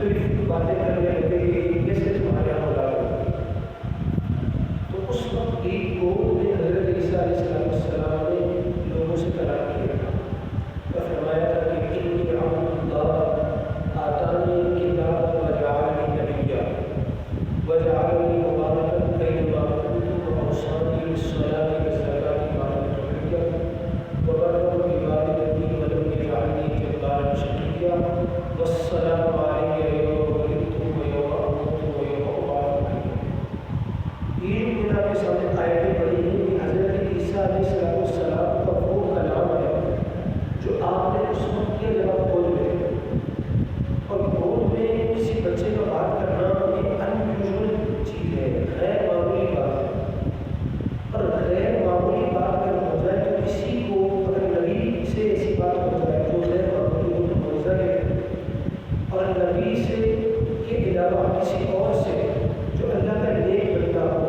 مختلف نبی سے کے علاوہ کسی اور سے جو اللہ کا نیک بندہ ہو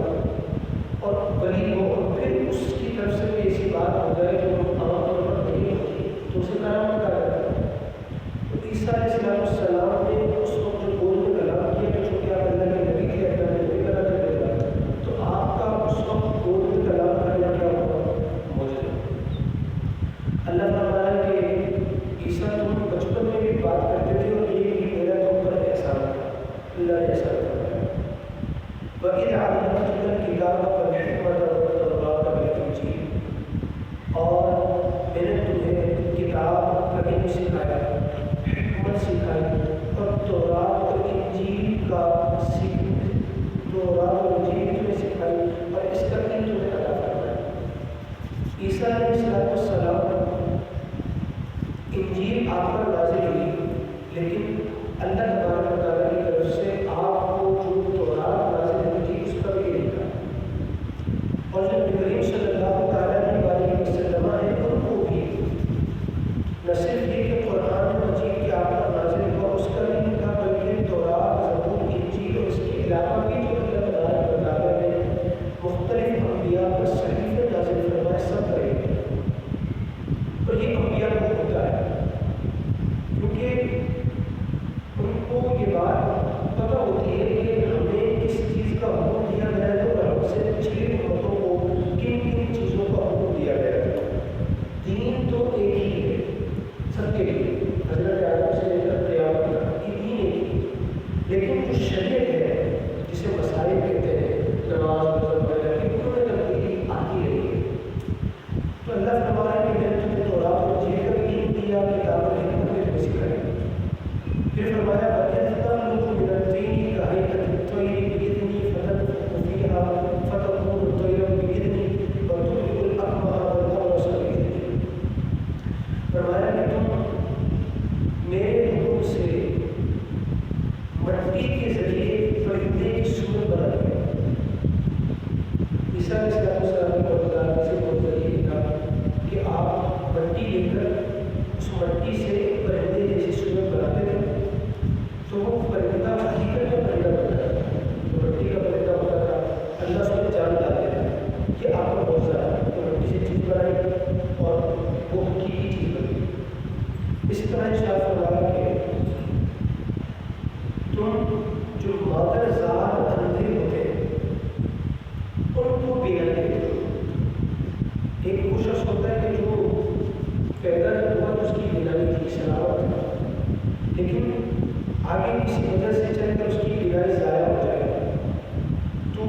اور ولی ہو اور پھر اس کی طرف سے کوئی ایسی بات ہو جائے جو عام طور پر نہیں ہوتی تو اسے کرامت کہا جاتا ہے۔ تو عیسیٰ علیہ السلام نے اس وقت جو بول میں کلام کیا تو چونکہ آپ اللہ کے نبی تھے، اللہ نے نبی بنا کر بھیجا، تو آپ کا اس وقت بول میں کلام کرنا کیا ہوگا؟ معجزہ۔ اللہ تعالیٰ کہ عیسیٰ تم بچپن میں بھی بات کرتے تھے اور یہ بھی میرا تم پر احسان تھا، اللہ نے احسان کروایا۔ وَإِذْ عَلَّمْتُكَ الْكِتَابَ وَالْحِكْمَةَ وَالتَّوْرَاةَ وَالْإِنْجِيلَ، اور میں نے تمہیں کتاب کا علم سکھایا، حکمت سکھائی اور تورات اور انجیل کا تورات اور انجیل تمہیں سکھائی اور اس کا علم تمہیں عطا فرمایا۔ عیسیٰ علیہ السلام انجیل آپ پر نازل ہوئی، لیکن اللہ تبارک و تعالیٰ کی طرف سے آپ کو جو تورات نازل ہوئی تھی اس کا بھی علم تھا، اور جو نبی کریم صلی اللہ تعالیٰ علیہ وسلم ہے ان کو بھی نہ صرف یہ کہ قرآن مجید کی آپ پر نازل ہوا اس کا علم تھا، بلکہ تورات، زبور، انجیل اور اس کے علاوہ بھی جو اللہ تبارک و تعالیٰ نے مختلف انبیاء پر صحیفے نازل فرمائے سب کا علم تھا۔ اور یہ انبیاء کو ہوتا ہے کیونکہ ان کو یہ بات پتہ ہوتی ہے کہ ہمیں کس چیز کا حکم دیا گیا ہے اور ہم سے پچھلی امتوں کو کن کن چیزوں کا حکم دیا گیا ہے۔ دین تو ایک ہی ہے سب کے لیے، حضرت آدم سے لے کر قیامت تک یہ دین ایک ہی، لیکن جو شریعت ہے جسے مسائل کہتے ہیں، نماز روزہ وغیرہ کی، انہوں نے تبدیلی آتی رہی ہے۔ تو اللہ تبارک نے تمہیں تورات اور انجیل کا بھی علم دیا، کتاب اور حکمت بھی تمہیں سکھائی۔ پھر فرمایا وَإِذْ تَخْلُقُ مِنَ الطِّينِ كَهَيْئَةِ الطَّيْرِ بِإِذْنِي فَتَنفُخُ فِيهَا فَتَكُونُ طَيْرًا بِإِذْنِي وَتُبْرِئُ الْأَكْمَهَ وَالْأَبْرَصَ بِإِذْنِي۔ فرمایا کہ تم میرے حکم سے مٹی کے ذریعے پرندے کی صورت بنا دیا۔ عیسیٰ علیہ السلام کو اللہ سے بہت ذریعے کہا کہ آپ مٹی لے کر اس مٹی سے پرندے جیسی صورت بناتے تھے، تو وہ پرندہ حقیقت میں پرندہ بنتا ہے، جو مٹی کا پرندہ ہوتا تھا اللہ اس میں جان ڈالتے تھے کہ آپ کا معجزہ ہے کہ مٹی سے چیز بنائی اور وہ حقیقی چیز بنی۔ اسی طرح ارشاد فرمایا کہ تم جو مادر زاد اندھے ہوتے ہیں ان کو بینائی دیتے ہو۔ ایک وہ شخص ہوتا ہے کہ جو پیدا جب ہوا تو اس کی بینائی تھی، سلامت تھا، لیکن آگے کسی وجہ سے چل کر اس کی بینائی ضائع ہو جائے، تو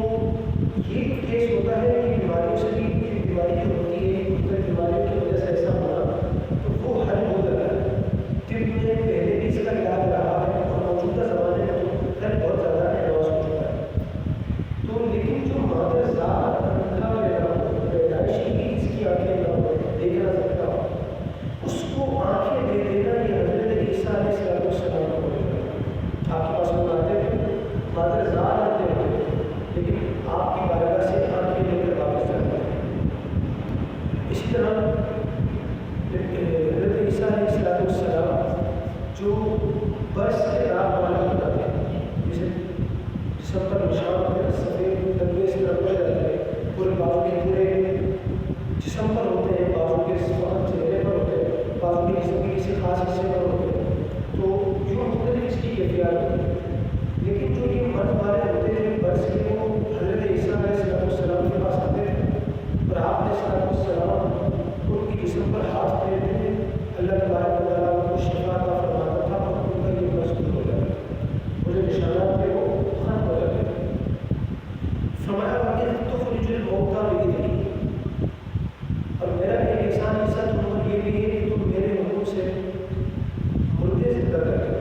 یہ کیس ہوتا ہے کہ بیماریوں سے بھی بیماری جو ہوتی ہے مختلف بیماریوں کی وجہ سے ایسا ہونا تو وہ حل ہو جاتا ہے۔ طب میں پہلے بھی اس کا علاج رہا ہے اور موجودہ زمانے میں تو حل بہت زیادہ ایڈوانس ہو چکا ہے۔ تو لیکن جو مادر ذات اندھا پیدا پیدائشی ہی اس کی آنکھیں نہ ہو، دیکھ نہ سکتا ہو، اس کو آنکھیں دے دینا یہ حضرت عیسیٰ علیہ السلام کو ہوتا ہے۔ آپ کے پاس لوگ آتے تھے، مادر ذات آتے ہوتے، لیکن آپ کی بارگاہ سے آنکھیں لے کر واپس جاتے ہیں۔ اسی طرح حضرت عیسیٰ علیہ السلام جو برس کے داغ والا ہوتا ہے، جسے جسم پر نشان ہوتے ہیں، سفید دھبے سے رنگے جاتے ہیں، پورے بازو کے پورے جسم پر ہوتے ہیں، بازو کے فقط چہرے پر ہوتے ہیں، بازو کے جسم کے کسی خاص حصے پر ہوتے ہیں، تو جو مختلف اس کی کیفیات ہوتی ہے۔ لیکن جو یہ مرد والے ہوتے ہیں برس کے، وہ حضرت عیسیٰ علیہ السلام کے پاس آتے ہیں اور آپ علیہ السلام ان کی جسم پر ہاتھ پھیرتے ہیں، اللہ تبارک و تعالیٰ کو شفا عطا فرماتا تھا اور ان کا یہ مرض دور ہو جاتا ہے، وہ جو نشانات تھے وہ ختم ہو جاتے تھے۔ فرمایا وَإِذْ تُخْرِجُ الْمَوْتَىٰ بِإِذْنِي، اور میرا ایک احسان ایسا تم پر یہ بھی ہے کہ تم میرے حکم سے مردے زندہ کرتے ہو۔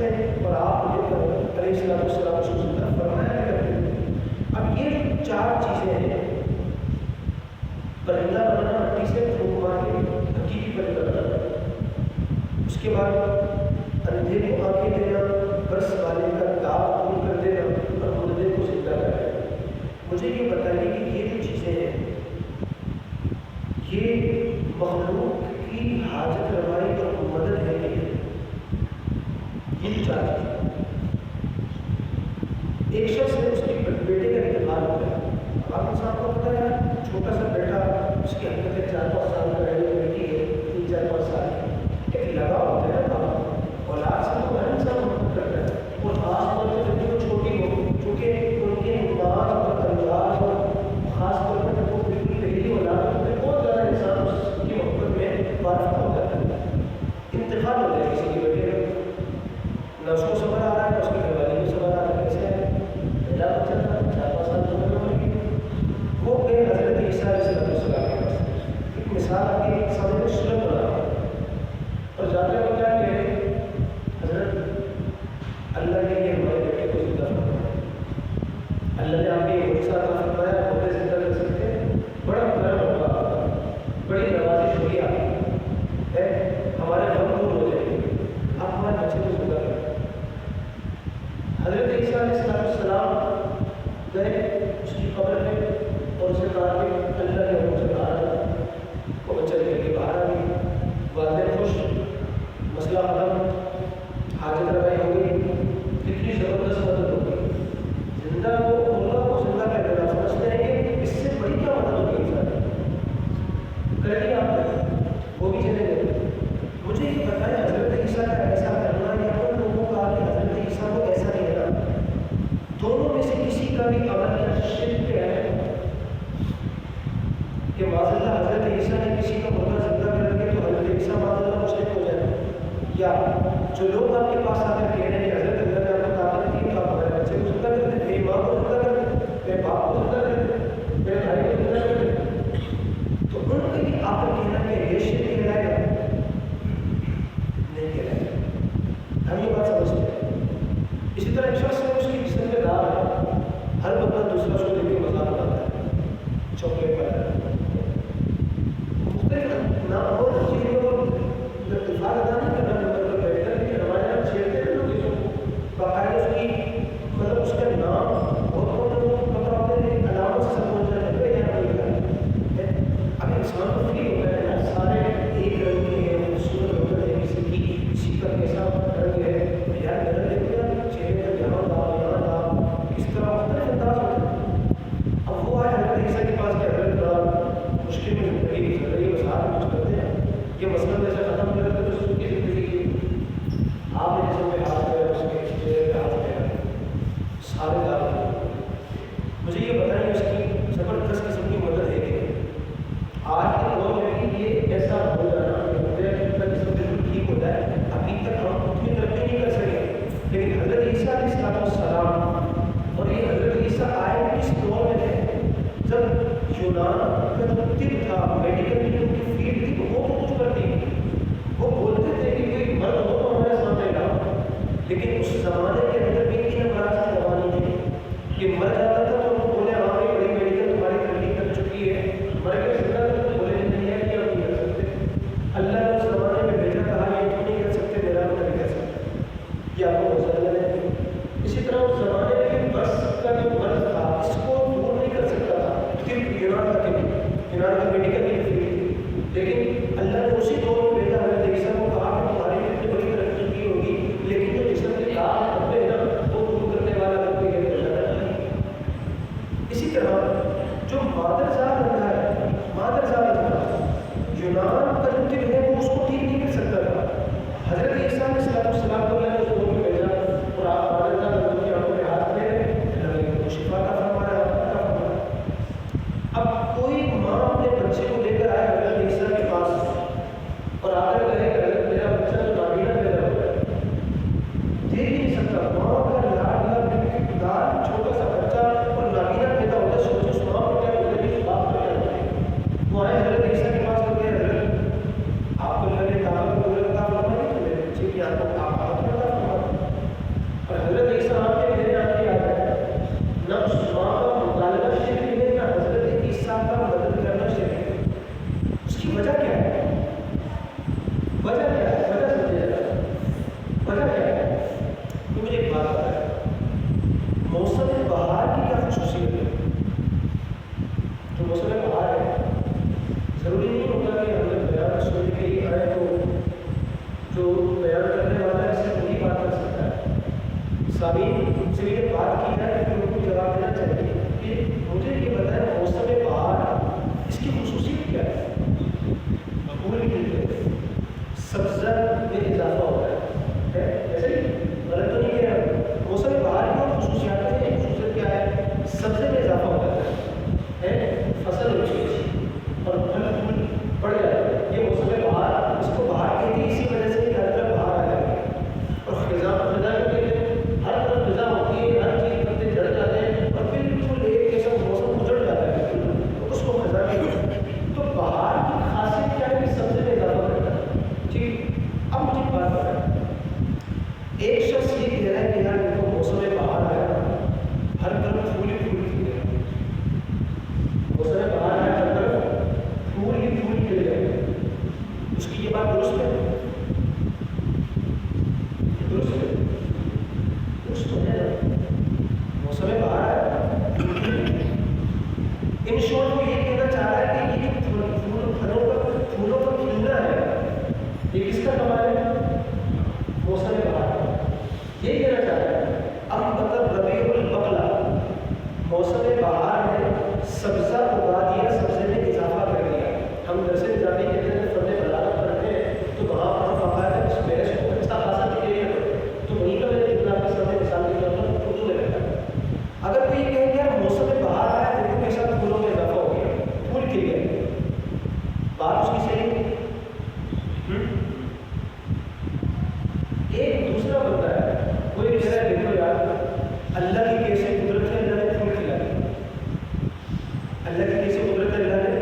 تھے اور آپ علیہ السلام کو زندہ فرمایا کرتے تھے۔ اب یہ 4 چیزیں ہیں، پرندہ بننا مٹی سے پھونک مار کے حقیقی پرندہ بننا، اس کے بعد اندھے کو آنکھیں دینا، برس والے کا داغ دور کر دینا اور مردے کو زندہ کر دینا۔ مجھے یہ بتائیے کہ یہ جو چیزیں ہیں یہ مخلوق کی حاجت روائی اور مدد ہے کہ یہ 4 چیزیں۔ ایک شخص نے اس کے بیٹے کا انتقال ہو گیا، آپ انسان کو پتہ ہے چھوٹا سا بیٹا، اس کی حقیقت 4-5 سال کا ہے، بیٹی ہے 3-4-5 سال کی، ایک لگاؤ ہوتا ہے نا اولاد سے، تو ہر انسان محبت کرتا ہے، اور خاص طور پہ جب وہ چھوٹی ہو، چونکہ ان کے انداز اور انداز اور خاص طور پر جب وہ بالکل پہلی اولاد ہوتے ہیں بہت زیادہ انسان اس کی محبت میں وارفتہ ہو جاتا ہے۔ انتقال ہو جائے کسی کے بیٹے کا، نہ اس کو صبر آ رہا ہے نہ اس کی گھر والی کو صبر آ رہا ہے، کیسے ہے بیٹا بچہ تھا 4-5 سال کی عمر میں وہ گئے حضرت عیسیٰ علیہ السلام کے پاس، ایک مثال آپ کے سامنے سلط بنا رہا ہے، اور جاتے ہوئے کیا کہ حضرت اللہ نے یہ ہمارے بیٹے کو زندہ فرمایا، اللہ نے آپ کے معجزہ عطا فرمایا، ہوتے زندہ کر سکتے ہیں، بڑا کرم ہوگا، بڑی نوازش ہوگی آپ ہے، ہمارے غم دور ہو جائیں گے، آپ ہمارے بچے کو زندہ کریں۔ حضرت عیسیٰ علیہ السلام گئے اس کی قبر میں اور اسے کہا کہ اللہ نے مجھ سے کہا، وہ بچہ لے کے باہر آ گئی، والدین خوش، مسئلہ ختم، حاجت روائی ہو گئی، کتنی زبردست مدد ہو گئی، زندہ وہ اللہ کو زندہ کر دینا، سمجھتے ہیں کہ اس سے بڑی کیا مدد ہوگی انسان کر دیا آپ نے، وہ بھی چلے گئے۔ مجھے یہ بتائیں حضرت عیسیٰ کا ایسا کرنا یا ان لوگوں کا کہ حضرت عیسیٰ کو ایسا نہیں کرنا، دونوں میں سے کسی کا بھی عمل یا شرک ہے کہ معاذ اللہ حضرت عیسیٰ نے کسی کا مردہ زندہ کر کے تو حضرت عیسیٰ معاذ اللہ مشرک ہو جائے، یا جو لوگ آپ کے پاس آ کر کہہ رہے ہیں کہ حضرت اللہ نے آپ کو طاقت دی تو آپ ہمارے بچے کو زندہ کر دیں، میری ماں کو زندہ کر دیں، میرے باپ کو زندہ کر دیں، میرے بھائی کو زندہ کر دیں، تو ان کے لیے آپ کا کہنا کہ یہ شرک کہلائے گا؟ نہیں کہلائے گا، ہم یہ بات سمجھتے ہیں۔ اسی طرح ایک شخص ہے اس کی جسم میں داغ ہے، ہر بندہ دوسرا اس کو دیکھ کے مذاق اڑاتا ہے، چاکلیٹ پر مختلف نام اور چیزیں کو اتفاق ادا نہیں کرنا نمبر پر بیٹھ کر، لیکن ہمارے یہاں چھیڑتے ہیں لوگ اس کو باقاعدہ اس کی مطلب اس کا نام بہت پتہ ہوتا ہے، علامت سے سب پہنچ جاتے ہیں یہاں کوئی ہے۔ اب انسان کو فیل ہوتا ہے نا سارے ایک رنگ کے ہیں، خوبصورت ہوتا ہے، کسی کا کیسا رنگ ہے، یار میرا دیکھ لیا چہرے پر یہاں تھا کس طرح مختلف انداز ہوتا ہے۔ اب وہ آئے حضرت عیسیٰ کے پاس کہ حضرت بڑا مشکل میں زندگی گزر رہی ہے، بس آپ کچھ کرتے ہیں، یہ مسئلہ جیسے ختم کر دیتے تو اس کی زندگی کی آپ نے جسم میں ہاتھ پہ اس کے چہرے پہ ہاتھ پہ سارے داغ، مجھے یہ بتائیں اس کی زبردست قسم کی مدد ہے کہ آج کے دور میں بھی یہ ایسا ہو جانا کہ جسم بالکل ٹھیک ہو جائے، ابھی تک ہم اتنی ترقی نہیں کر سکے، لیکن حضرت عیسیٰ علیہ السلام اور یہ حضرت عیسیٰ آئے اس دور میں تھے جب یونان کا جو طب تھا، میڈیکل کی جو فیلڈ تھی وہ تو کچھ کرتی، وہ بولتے تھے کہ کوئی مرد ہو تو ہمارے سامنے لاؤ، لیکن اس زمانے کے اندر بھی ان امراض کی دوا نہیں تھی کہ مر جاتا تھا تو بولے ہاں بھائی بڑی میڈیکل تمہاری ترقی کر چکی ہے، مر کے زندہ تو بولے نہیں ہے کہ ہم نہیں کر سکتے، اللہ نے اس زمانے میں بھیجا کہا یہ تم نہیں کر سکتے، میرا تو نہیں کر سکتا، یہ آپ کو مسئلہ ہے۔ اسی طرح اس زمانے میں برس کا جو مرض تھا اس کو دور نہیں کر سکتا تھا، صرف یونان کا میڈیکل کی فیلڈ تھی، لیکن اللہ نے اسی دور میں بھیجا حضرت عیسیٰ کو کہا کہ تمہاری اتنی بڑی ترقی کی ہوگی، لیکن جو جسم کے داغ ہوتے ہیں نا وہ دور کرنے والا کوئی ہے نہیں۔ اسی طرح جو مادرزاد رہتا ہے، مادرزاد یونان کا جو طب ہے وہ اس کو ٹھیک نہیں کر سکتا تھا، حضرت عیسیٰ علیہ السلام کو اللہ نے اس دور میں بھیجا سامعین سے یہ بات کی جائے کہ ان کو جواب دینا چاہیے کہ مجھے یہ بتائیں موسم بہار اس کی خصوصیت کیا ہے؟ پھول کھلتے ہیں، سبزہ میں اضافہ ہوتا ہے، ایسے ہی غلط تو نہیں ہے؟ موسم بہار کی خصوصیات ہیں، خصوصیت کیا ہے؟ سبزے میں اضافہ ہوتا ہے، فصل ہوتی ہے اور پھل پھول بڑھ جاتا ہے۔ یہ موسم بہار، اس کو بہار کہتے ہیں اسی وجہ سے کہ ہر طرف بہار آ جاتی ہے اور خزاں خزاں کو کہتے ہیں، ہر طرف خزاں ہوتی ہے، ہر چیز پتے جھڑ جاتے ہیں اور بالکل ایک جیسا موسم گزر جاتا ہے، تو اس کو خزاں کہتے ہیں۔ تو بہار کی خاصیت کیا ہے کہ سبزے میں اضافہ کرتا ہے۔ ٹھیک، اب مجھے بات بتائیں، ایک شخص یہ کہہ رہا ہے کہ یار دیکھو موسم بہار آیا، ہر طرف پھول ہی پھول کھل گئے، موسم بہار آیا، ہر طرف پھول ہی پھول کھل گئے، اس کی یہ بات درست ہے؟ درست ہے؟ درست تو ہے، موسم بہار آیا، ان شارٹ وہ یہ کہنا چاہ رہا ہے کہ یہ پھولوں کا کھلنا ہے، یہ کس کا کمال ہے؟ موسم بہار، یہ کہنا چاہ رہا ہے۔ اب مطلب ربیع البقلا، موسم بہار نے سبزہ اگا دیا، سبزے میں اضافہ کر دیا۔ ہم درس نظامی کہتے ہیں فن بلاغت پڑھتے ہیں تو وہاں پر باقاعدہ اس بحث کو اچھا خاصا کلیئر کرتے، تو وہیں کا میں نے جتنا آپ کے سامنے مثال کے طور پر اردو میں رکھا ہے۔ اگر کوئی کہے کہ یار موسم بہار آیا، دیکھو کیسا پھولوں میں اضافہ ہو گیا، پھول کھل گئے، بات اس کی صحیح ہے۔ ایک دوسرا بندہ ہے، وہ یہ کہہ رہا ہے دیکھو یار اللہ کی کیسے قدرت ہے، اللہ نے پھول کھلا دیا، اللہ کی کیسے قدرت ہے، اللہ نے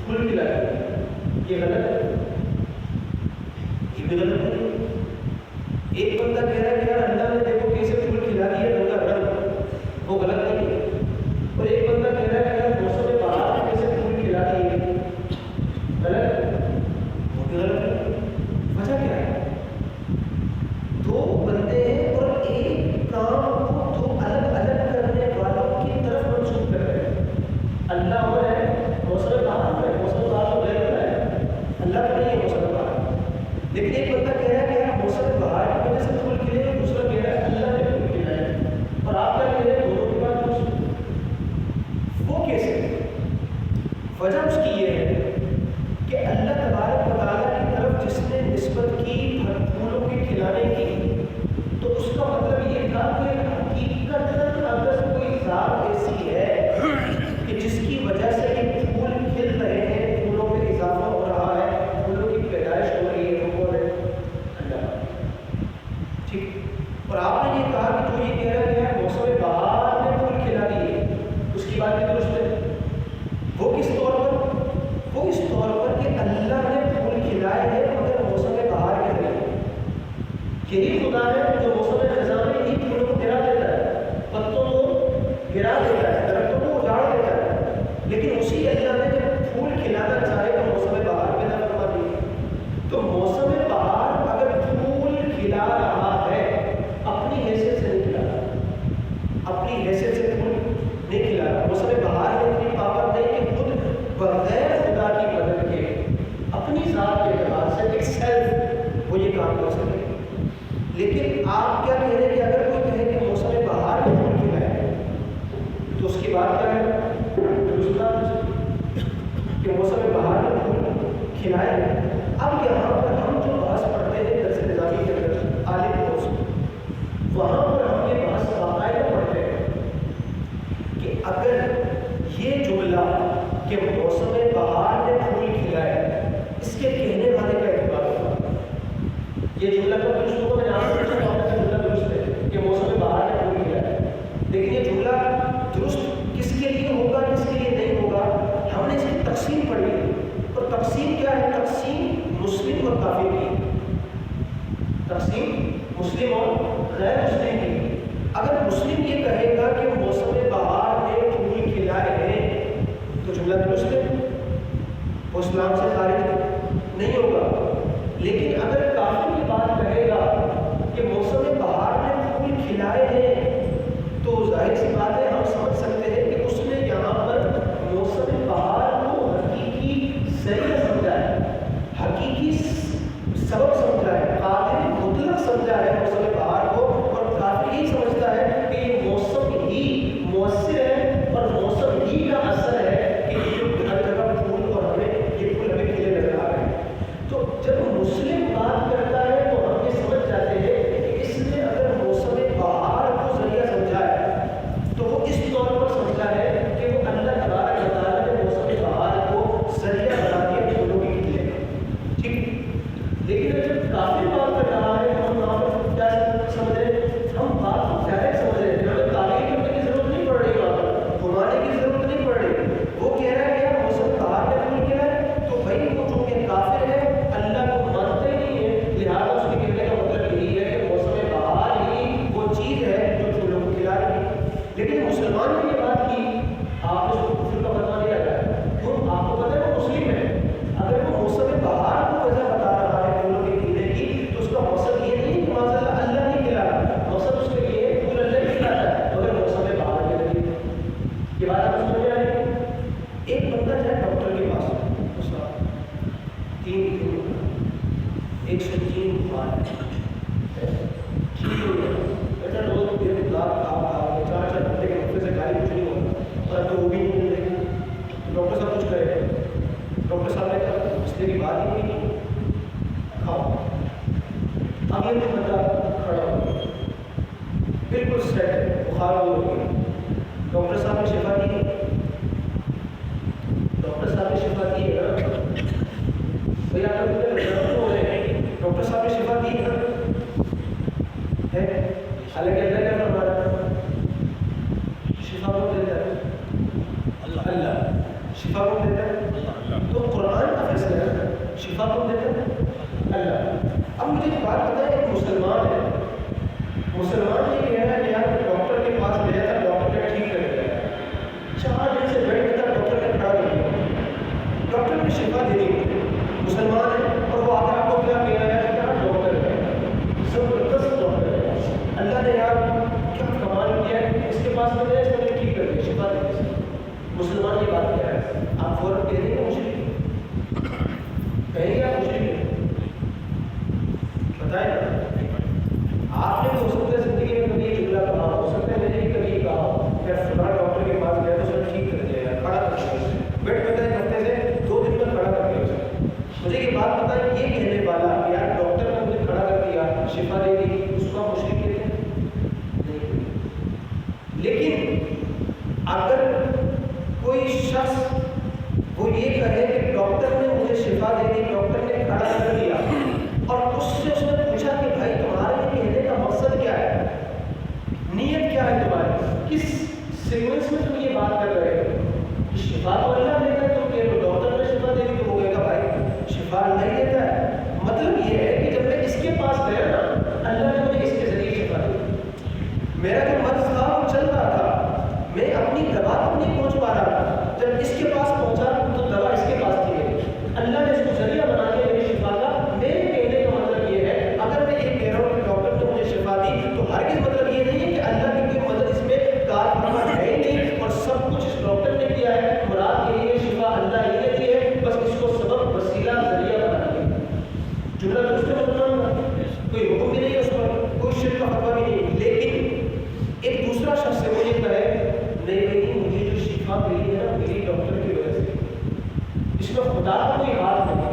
پھول کھلا دیا، یہ غلط ہے، یہ بھی غلط ہے۔ ایک بندہ کہہ رہا ہے کہ یار اللہ نے دیکھو کیسے پھول کھلا دیا، رنگ کا رنگ، وہ غلط نہیں ہے۔ اور ایک بندہ کہہ رہا ہے کہ یار موسم بہار نے کیسے پھول کھلا دیے، غلط ہے، وہ بھی غلط ہے۔ وجہ کیا ہے؟ دو بندے ہیں اور ایک کام کو دو الگ الگ کرنے والوں کی طرف منسوخ کر رہے ہیں۔ اللہ وہ ہے موسم بہار ہے، موسم بہار تو غیر اللہ ہے، اللہ کا نہیں ہے موسم بہار۔ لیکن ایک بندہ کہہ رہا ہے کہ یار موسم بہار کی وجہ سے پھول کھلے، اور دوسرا کہہ رہا ہے اللہ نے پھول کھلائے، اور آپ کیا کہہ رہے ہیں دونوں کی بات درست۔ وہ کیسے؟ وجہ اس کی یہ ہے کہ اللہ تبارک و تعالیٰ کی طرف جس نے نسبت کی پھولوں کے کھلانے کی، تو اس کا مطلب یہ تھا کہ حقیقت اگر کوئی ذات ایسی ہے کہ جس کی وجہ سے یہ پھول کھل رہے ہیں، پھولوں میں اضافہ ہو رہا ہے، پھولوں کی پیدائش ہو رہی ہے، وہ کون ہے؟ اللہ۔ ٹھیک، اور آپ نے یہ کہا کہ جو یہ کہہ رہا ہے موسم بہار نے پھول کھلا دیے، اس کی بات بھی درست ہے۔ وہ کس طور پر؟ وہ اس طور پر کہ اللہ نے پھول کھلائے ہیں مگر موسم بہار کے ذریعے۔ یہی خدا ہے جو موسم خزاں میں ہی پھولوں کو گرا دیتا ہے، پتوں کو گرا دیتا ہے، درختوں کو اجاڑ دیتا ہے، لیکن اسی اللہ نے جب پھول کھلانا چاہے تو موسم بہار پیدا کروا دی۔ تو موسم بہار اگر پھول کھلا رہا ہے، اپنی حیثیت سے نہیں کھلا رہا، اپنی حیثیت سے پھول نہیں کھلا رہا۔ موسم بہار میں اتنی پاور نہیں کہ خود بغیر خدا کی مدد کے اپنی ذات کے اعتبار سے ایک سیلف وہ یہ کام کر سکے۔ لیکن آپ کیا کہہ رہے ہیں کہ اگر کوئی کہے کہ موسم بہار میں پھول کھلائے تو اس کی بات کیا ہے؟ کہ موسم بہار میں پھول کھلائے۔ اب یہاں پر ہم جو بحث پڑھتے ہیں درس نظامی کے اندر عالم کورس، وہاں پر ہم یہ بحث باقاعدہ پڑھتے ہیں کہ اگر یہ جملہ کہ موسم بہار نے پھول کھلائے، اس کے کہنے والے کا اعتبار ہوگا، یہ جملہ کا درست ہوگا۔ میں نے آپ سے پوچھا کہ جملہ درست ہے کہ موسم بہار نے پھول کھلائے، لیکن یہ جملہ درست کس کے لیے ہوگا، کس کے لیے نہیں ہوگا؟ ہم نے اس کی تقسیم پڑھی ہے، اور تقسیم کیا ہے؟ تقسیم مسلم اور کافر کی، تقسیم مسلم اور غیر مسلم کی۔ اگر مسلم یہ کہے گا کہ موسم بہار نے پھول کھلائے ہیں تو جملہ درست ہے، وہ اسلام سے خارج نہیں ہوگا۔ لیکن اگر کافر یہ بات کہے گا کہ موسم بہار نے پھول کھلائے ہیں، تو ظاہر سی بات ہے ہم سمجھ سکتے ہیں کہ اس نے یہاں پر موسم بہار کو حقیقی ذریعہ سمجھا ہے، حقیقی سبب سمجھا ہے، قادر مطلق سمجھا ہے موسم بہار کو، اور کافر یہ بخار دور ہو گیا. ڈاکٹر صاحب نے شفا دی ہے؟ ڈاکٹر صاحب نے شفا دی ہے نا؟ بھائی آپ ہو رہے ہیں ڈاکٹر صاحب نے شفا دی ہے. حالانکہ اللہ کیا فرما رہا ہے؟ شفا کون دیتا ہے؟ اللہ. شفا کون دیتا ہے؟ تو قرآن کا فیصلہ ہے. شفا کون دیتا ہے؟ اللہ. اب مجھے ایک بات پتہ ہے، ایک مسلمان ہے، مسلمان یہ کہہ رہا ہے کہ یار ڈاکٹر کے پاس گیا تھا، ڈاکٹر نے ٹھیک کر دیا، 4 دن سے بیٹھ تھا، ڈاکٹر نے کھڑا کر دیا، ڈاکٹر نے شفا دے دی. مسلمان ہے اور وہ آگے آپ کو کیا کہہ رہا ہے؟ کیا ڈاکٹر ہے، زبردست ڈاکٹر ہے، اللہ نے یار کیا کمال کیا ہے، اس کے پاس میں اس نے ٹھیک کر دیا، شفا دے دی. مسلمان یہ بات کیا ہے؟ آپ فوراً کہہ دیں گے مشرک، کہیں گے آپ مشرک بتائیں نا. آپ نے ہو سکتا ہے زندگی میں کبھی یہ جملہ کہا، ہو سکتا ہے میں نے بھی کبھی کہا کہ فلاں ڈاکٹر کے پاس گیا تو اس نے ٹھیک کر دیا، کھڑا کر دیا، بیٹھ پتا ہے ہفتے سے 2 دن میں کھڑا کر دیا اسے. مجھے یہ بات پتا ہے، یہ کہنے والا کہ یار ڈاکٹر نے مجھے کھڑا کر دیا، شفا دے دی، اس کو مشرک کہتے ہیں. لیکن اگر کوئی شخص وہ یہ کہے کہ ڈاکٹر نے مجھے شفا دے دی، ڈاکٹر نے کھڑا کر دیا، اور اس نے پوچھا کہ بھائی تمہارے یہ کہنے کا مقصد کیا ہے، نیت کیا ہے تمہاری، کس سیکوینس میں تم یہ بات کر رہے ہو؟ شفا تو اللہ دیتا ہے، تم کہہ رہے ہو ڈاکٹر نے شفا دے دی تو ہو گئے گا بھائی شفا اللہ ہی دیتا ہے. مطلب یہ ہے کہ جب میں اس کے پاس گیا نا، اللہ نے مجھے اس کے ذریعے شفا دی. میرا جو مرض تھا وہ چل رہا تھا، میں اپنی دوا تک نہیں پہنچ پا رہا تھا، جب اس کے پاس پہنچا تو دوا اس کے پاس تھی میری. اللہ نے اس کو ذریعہ بنا دیا میری شفا کا. میرے کہنے کا مطلب یہ ہے، اگر میں یہ کہہ رہا ہوں کہ ڈاکٹر نے مجھے شفا دی تو ہرگز مطلب یہ نہیں ہے کہ اللہ کی کوئی مدد اس میں کار فرما ہے ہی نہیں اور سب کچھ اس ڈاکٹر نے کیا ہے. مراد یہی ہے شفا اللہ ہی نے دی ہے، بس اس کو سبب وسیلہ ذریعہ بنا دیا. جملہ درست ہے مسلمان، کوئی حکم بھی نہیں ہے اس پر، کوئی شرک کا فتویٰ بھی نہیں. لیکن ایک دوسرا شخص ہے وہ یہ کہے نہیں مجھے جو شفا ملی ہے نا میری ڈاکٹر کی وجہ سے، اس میں خدا کا کوئی ہاتھ نہیں ہے،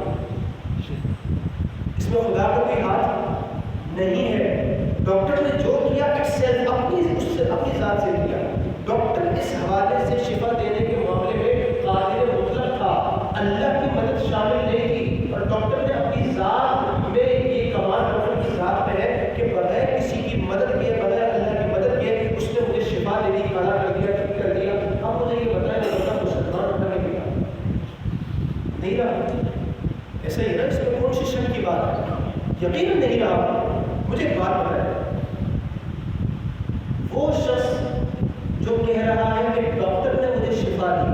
اس میں خدا کا کوئی ہاتھ نہیں ہے. ڈاکٹر نے جو کیا ایکسل اپنی ذات سے کیا. ڈاکٹر اس حوالے سے شفا دینے کے معاملے میں قادر مطلق تھا، اللہ کی مدد شامل نہیں تھی. اور ڈاکٹر نے اپنی ذات میں یہ کمال ڈاکٹر کی ذات میں ہے کہ بغیر کسی کی مدد کیے، بغیر اللہ کی مدد کیے اس نے مجھے شفا دے دی، کھڑا کر دیا، ٹھیک کر دیا. اب مجھے یہ بتائیں کہ مسلمان ہونا نہیں رہا. ایسا ہی نا، اس میں کون سی شک کی بات ہے؟ یقیناً نہیں رہا. مجھے ایک بات بتائیں، وہ شخص جو کہہ رہا ہے کہ ڈاکٹر نے مجھے شفا دی،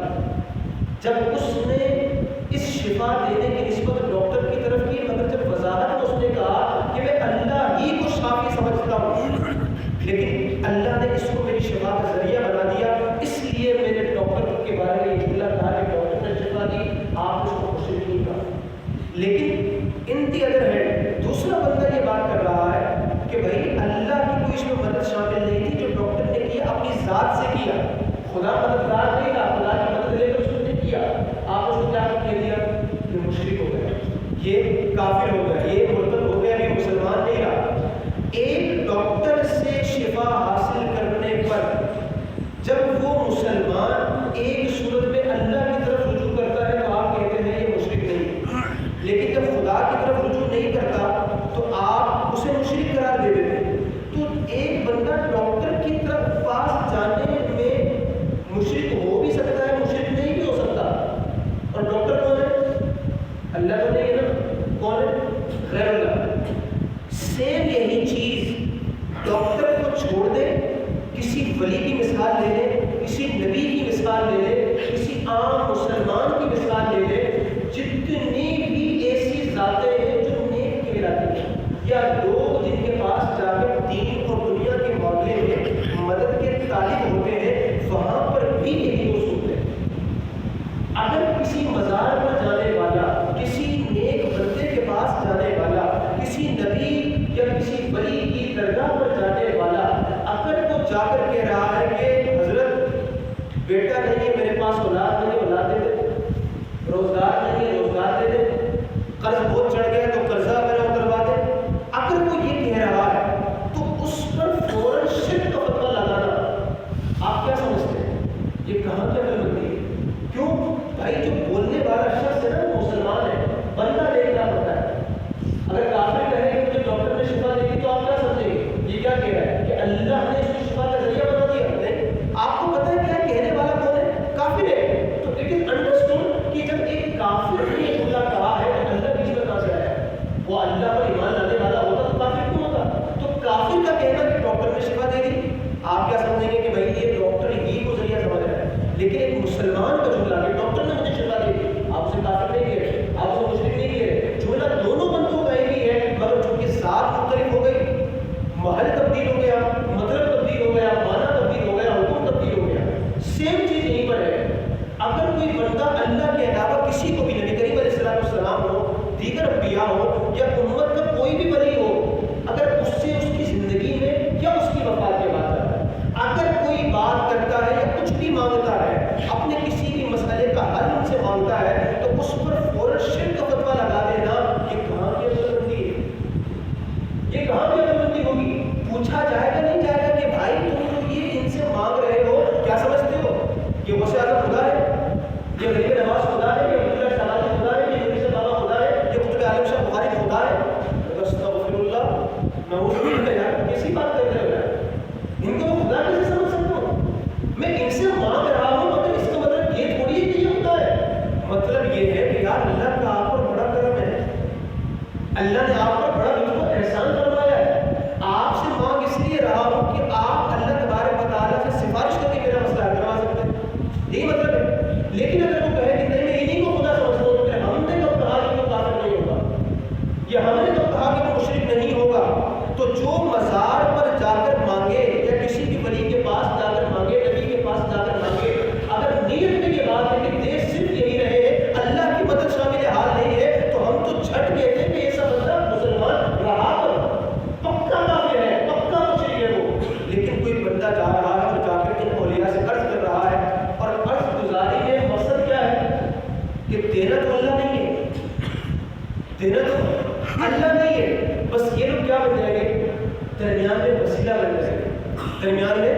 جب اس نے اس شفا دینے کی نسبت ڈاکٹر کی طرف کی، مگر جب وضاحت میں اس نے کہا کہ میں اللہ ہی کو شافی سمجھتا ہوں، لیکن اللہ نے اس کو میری شفا کا ذریعہ بنا دیا، اس لیے میں نے ڈاکٹر کے بارے میں یہ جملہ کہا کہ ڈاکٹر نے شفا دی، آپ اس کو مشرک نہیں کہا. لیکن ان دی ادر ہینڈ دوسرا بندہ یہ بات کر رہا ہے کہ بھائی اللہ کی کوئی اس میں مدد شامل نہیں تھی، جو ڈاکٹر نے کیا اپنی ذات سے کیا، خدا مددگار نہیں تھا، خدا کی مدد لے کر اس نے کیا. آپ اس کو کیا کہہ دیا؟ یہ مشرک ہو گیا، یہ کافر ہو گیا، یہ مرتد ہو گیا، یہ مسلمان نہیں رہا. ایک ڈاکٹر سے شفا حاصل کرنے پر جب وہ مسلمان ایک صورت میں اللہ کی طرف رجوع کرتا ہے تو آپ کہتے ہیں یہ مشرک نہیں. لیکن جب خدا کی طرف رجوع نہیں کرتا تو آپ اسے مشرک قرار دے دیتے ہیں. تو ایک بندہ ڈاکٹر کی طرف پاس جانے میں مشرک ہو بھی سکتا ہے، مشرک نہیں بھی ہو سکتا. اور ڈاکٹر کون ہے؟ اللہ تو نہیں ہے نا. کون ہے؟ غیر اللہ. سیم یہی چیز ڈاکٹر کو چھوڑ دے، کسی ولی کی مثال لے لے، کسی نبی کی مثال لے لے، کسی عام مسلمان کی مثال لے لے، جتنی بھی ایسی ذاتیں ہیں جو نیک کہلاتی ہیں، یا لوگ جن کے پاس جا کر دین اور دنیا کے معاملے میں مدد کے طالب ہوتے ہیں، وہاں پر بھی یہی اصول ہے. اگر کسی مزار پر جانے والا، کسی نیک بندے کے پاس جانے والا، کسی نبی یا کسی ولی کی درگاہ پر جانے والا اگر وہ جا کر کہہ رہا ہے کہ حضرت بیٹا نہیں ہے میرے پاس، اولاد نہیں، اولاد مسلمان کا جملہ کہ ڈاکٹر نے مجھے شفا دی، آپ سے کافر نہیں کیے، آپ سے مشرک نہیں کیے، جملہ دونوں بندوں کا ایک ہی ہے، مگر چونکہ ذات مختلف ہو گئی، محل تبدیل ہو گیا، مطلب تبدیل ہو گیا، معنی تبدیل ہو گیا، حکم تبدیل ہو گیا، سیم چیز یہیں پر ہے۔ اگر کوئی بندہ اللہ کے علاوہ کسی کو بھی، نبی کریم علیہ السلام ہو، دیگر انبیاء ہو یا امت کا کوئی بھی ولی ہو، اگر اس سے اس کی زندگی میں یا اس کی وفات کے بعد اگر کوئی بات کرتا ہے یا کچھ بھی مانگتا ہے، اپنے کسی بھی مسئلے کا حل ان سے مانگتا ہے، تو اس پر فوراً شرک کا فتویٰ لگا دینا، یہ کہاں کی عقلمندی ہے؟ یہ کہاں کی عقلمندی ہوگی؟ پوچھا جائے گا نہیں جائے گا کہ بھائی تم تو یہ ان سے مانگ رہے ہو، کیا سمجھتے ہو؟ یہ غوث اعظم خدا ہے، یہ غریب نواز خدا ہے، یہ عبداللہ شہزادی خدا ہے، یہ نبی بابا خدا ہے، یہ قطب عالم شاہ بخاری خدا ہے؟ استغفر اللہ، نعوذ باللہ، یار کیسی بات کر رہے ہو یار؟ ان کو خدا کیسے سمجھ سکتا ہوں؟ میں ان سے مانگ رہا ہوں، مگر اس کا مطلب یہ تھوڑی ہے کہ یہ ہوتا ہے۔ مطلب یہ ہے کہ یار اللہ کا آپ پر بڑا کرم ہے، اللہ نے آپ پر بڑا لطف و احسان فرمایا ہے، آپ سے مانگ اس لیے رہا ہوں کہ آپ اللہ تبارک و تعالیٰ سے سفارش کر کے میرا مسئلہ حل کروا سکتے ہیں، یہی مطلب ہے۔ لیکن اگر وہ کہے کہ نہیں میں انہیں کو خدا سمجھتا ہوں، تو ہم نے کب کہا کہ وہ کافر نہیں ہوگا، یا ہم نے کب کہا کہ وہ مشرک نہیں ہوگا؟ تو جو مزار پر جا کر مانگے یا کسی بھی ولی کے پاس جا کر مانگے، نبی کے پاس جا کر مانگے، اگر نیت میں یہ بات ہے کہ دیش صرف یہی رہے، اللہ کی مدد شامل حال نہیں ہے، تو ہم تو جھٹ کہتے ہیں کہ یہ سب بندہ مسلمان رہا تو پکا کافر ہے، پکا مشرک ہے وہ۔ لیکن کوئی بندہ جا رہا ہے اور جا کر ان اولیاء سے عرض کر رہا ہے، اور عرض گزاری میں مقصد کیا ہے کہ دینا تو اللہ نہیں ہے، دینا تو اللہ نہیں ہے، بس یہ لوگ کیا بن جائیں گے؟ درمیان میں وسیلہ بن جائیں گے، درمیان میں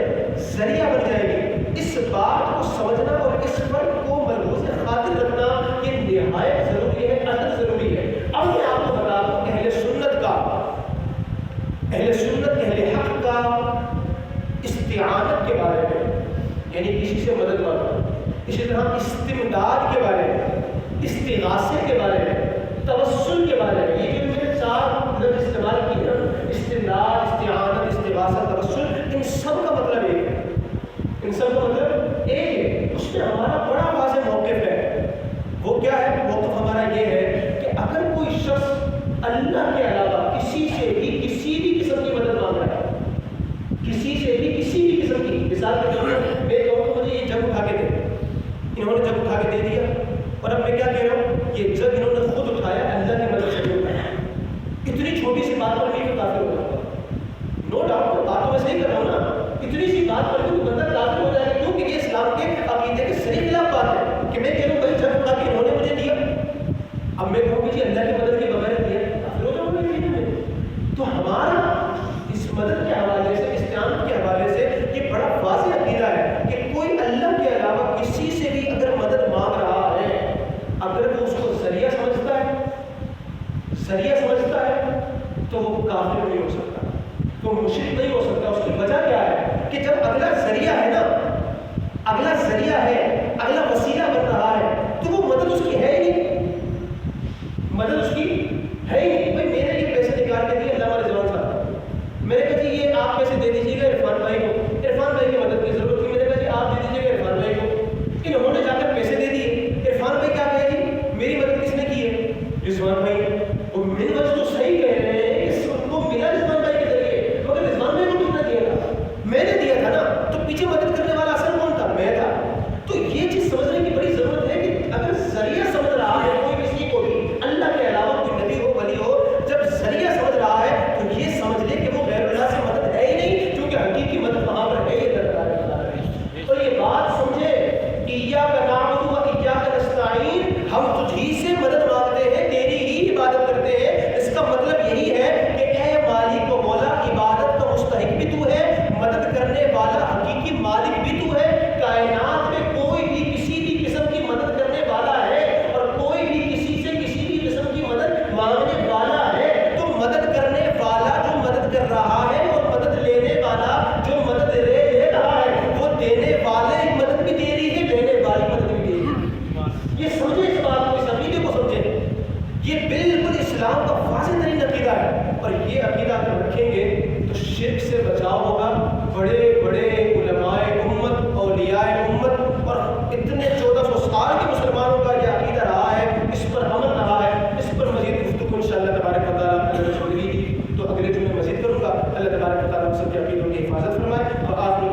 ذریعہ بن جائیں گے۔ اس بات کو سمجھنا اور اس فرق کو ملحوظ خاطر رکھنا یہ نہایت ضروری ہے، اصل ضروری ہے۔ اب میں آپ کو بتا دوں اہل سنت کا، اہل سنت اہل حق کا استعانت کے بارے میں، یعنی کسی سے مدد مانگنا، اسی طرح استمداد کے بارے میں، استغاثے کے بارے میں، توسل کے بارے میں، یہ جو میں نے چار لفظ استعمال کیے نا، استمداد، استعانت، استغاثہ، توسل، ان سب کا مطلب ایک ہے، ان سب کا مطلب ایک ہے۔ اس میں ہمارا بڑا واضح موقف ہے، وہ کیا ہے؟ موقف ہمارا یہ ہے کہ اگر کوئی شخص اللہ کے علاوہ کسی سے بھی کسی بھی قسم کی مدد مانگ رہا ہے، کسی سے بھی کسی بھی قسم کی، مثال کے طور پر میں کہوں کہ مجھے یہ جگ اٹھا کے دے، انہوں نے جگ اٹھا کے دے دیا، اور اب میں کیا کہہ رہا ہوں؟ یہ جگ انہوں نے خود اٹھایا، اللہ کی مدد سے نہیں اٹھایا، اتنی چھوٹی سی بات پر نہیں تو کافر ہو جاتا، نو ڈاؤٹ، بات تو میں صحیح کر رہا ہوں نا، اتنی سی بات پر بھی بندہ کافر ہو جائے گا، کیونکہ یہ اسلام کے عقیدے کے صحیح خلاف بات ہے کہ میں کہہ رہا ہوں بھائی جگ اٹھا کے انہوں نے مجھے دیا، اب میں کہوں کہ جی اللہ کی مدد کے بغیر دیا، کافر ہو جاؤں گا۔ تو ہمارا اس مدد کے حوالے سے، استعانت کے حوالے سے یہ بڑا واضح عقیدہ ہے کہ کوئی اللہ کے علاوہ کسی سے بھی اگر مدد مانگ رہا ہے، اگر وہ اس کو ذریعہ سمجھتا ہے، ذریعہ سمجھتا ہے، تو وہ کافر نہیں ہو سکتا، تو مشرک نہیں ہو سکتا۔ اس کی وجہ کیا ہے کہ جب اگلا ذریعہ ہے نا، اگلا ذریعہ ہے، اگلا وسیلہ بن رہا ہے، تو وہ مدد اس کی ہے ہی نہیں، مدد اس کی ہے ہی نہیں۔ بھائی میں نے یہ پیسے نکال کے دیے علامہ رضوان صاحب، میں نے کہا جی یہ آپ پیسے دے دیجیے گا عرفان بھائی کو، عرفان بھائی کی مدد کی ضرورت تھی، میں نے کہا جی آپ دے دیجیے گا عرفان بھائی کو، انہوں نے جا کر پیسے دے دیے، عرفان بھائی کیا کہے گی میری مدد کس نے کی ہے؟ رضوان بھائی نے۔ اور میری وجہ تو صحیح کہہ رہے ہیں کہ ان کو ملا رضوان بھائی کے ذریعے، مگر رضوان بھائی کو کس نے دیا تھا؟ میں نے دیا تھا نا، تو پیچھے مدد کرنے والا اصل کون تھا؟ میں تھا۔ تو یہ چیز سمجھنے کی بڑی ضرورت ہے کہ اگر ذریعہ سمجھ رہا ہے کوئی کسی کو بھی، اللہ کے علاوہ کوئی نبی ہو، ولی ہو، جب ذریعہ سمجھ رہا ہے تو یہ سمجھ لے کہ وہ غیر اللہ سے مدد ہے ہی نہیں، کیونکہ حقیقی مدد وہاں پر ہے ہی اللہ تعالیٰ۔ تو یہ بات سمجھے، ایاک نعبد و ایاک نستعین، ہم تجھ ہی سے مدد مانگتے ہیں، تیری ہی عبادت کرتے ہیں۔ اس کا مطلب یہی ہے کہ اے مالک و مولا، عبادت کا مستحق بھی تو ہے، مدد کرنے والا حقیقی مالک بھی تو ہے۔ کائنات میں کوئی بھی کسی بھی قسم کی مدد کرنے والا ہے، اور کوئی بھی کسی سے کسی بھی قسم کی مدد مانگنے والا ہے، تو مدد کرنے والا جو مدد کر رہا ہے اور مدد لینے والا جو مدد لے رہا ہے، وہ دینے والے مدد بھی دے رہی ہے، لینے والی مدد بھی دے رہی ہے۔ یہ سمجھے اس بات کو، اس عقیدے کو سمجھے، یہ بالکل اسلام کا واضح ترین عقیدہ ہے، اور یہ عقیدہ اگر رکھیں گے تو شرک سے بچاؤ ہوگا۔ بڑے بڑے علماء امت، اولیاء امت اور اتنے 1400 سال کے مسلمانوں کا یہ عقیدہ رہا ہے، اس پر عمل رہا ہے، اس پر مزید گفتگو انشاءاللہ تبارک و تعالیٰ اگر چھوڑ گئی تو اگلے جمعے مزید کروں گا۔ اللہ تبارک و تعالیٰ ہم سب کے عقیدوں کی حفاظت فرمائے۔ اور آخر